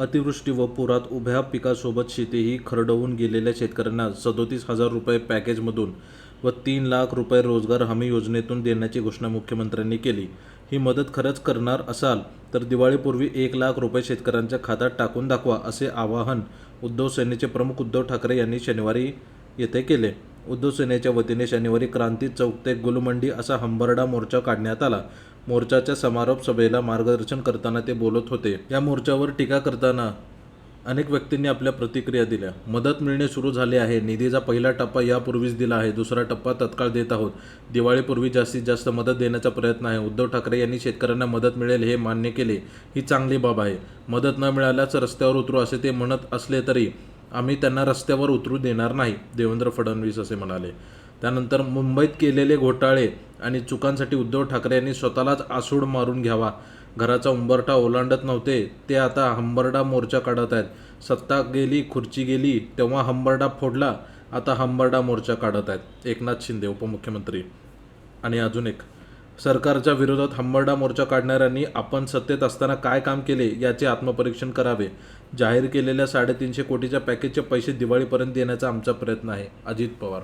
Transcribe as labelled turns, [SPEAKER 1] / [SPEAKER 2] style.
[SPEAKER 1] अतिवृष्टी व पुरात उभ्या पिकासोबत शेतीही खरडवून गेलेल्या शेतकऱ्यांना 37,000 रुपये पॅकेजमधून व 3 लाख रुपये रोजगार हमी योजनेतून देण्याची घोषणा मुख्यमंत्र्यांनी केली. ही मदत खरंच करणार असाल तर दिवाळीपूर्वी 1 लाख रुपये शेतकऱ्यांच्या खात्यात टाकून दाखवा, असे आवाहन उद्धव सेनेचे प्रमुख उद्धव ठाकरे यांनी शनिवारी येथे केले. उद्धव सेनेच्या वतीने शनिवारी क्रांती चौक ते गुलमंडी असा हंबरडा मोर्चा काढण्यात आला. मोर्चाच्या समारोप सभेला मार्गदर्शन करताना ते बोलत होते. या मोर्चावर टीका करताना अनेक व्यक्तींनी आपल्या प्रतिक्रिया दिल्या. मदत मिळणे सुरू झाले आहे. निधीचा पहिला टप्पा यापूर्वीच दिला आहे. दुसरा टप्पा तत्काळ देत आहोत. दिवाळीपूर्वी जास्तीत जास्त मदत देण्याचा प्रयत्न आहे. उद्धव ठाकरे यांनी शेतकऱ्यांना मदत मिळेल हे मान्य केले. ही चांगली बाब आहे. मदत न मिळाल्यास रस्त्यावर उतरू असे ते म्हणत असले तरी आम्ही त्यांना रस्त्यावर उतरू देणार नाही, देवेंद्र फडणवीस असे म्हणाले. त्यानंतर मुंबईत केलेले घोटाळे आणि चुकांसाठी उद्धव ठाकरे यांनी स्वतःलाच आसूड मारून घ्यावा. घराचा उंबरठा ओलांडत नव्हते ते आता हंबरडा मोर्चा काढत आहेत. सत्ता गेली, खुर्ची गेली तेव्हा हंबरडा फोडला, आता हंबरडा मोर्चा काढत आहेत. एकनाथ शिंदे उपमुख्यमंत्री. आणि अजून एक, सरकारच्या विरोधात हंबरडा मोर्चा काढणाऱ्यांनी आपण सत्तेत असताना काय काम केले याचे आत्मपरीक्षण करावे. जाहीर केलेल्या 350 कोटीच्या पॅकेजचे पैसे दिवाळीपर्यंत देण्याचा आमचा प्रयत्न आहे. अजित पवार.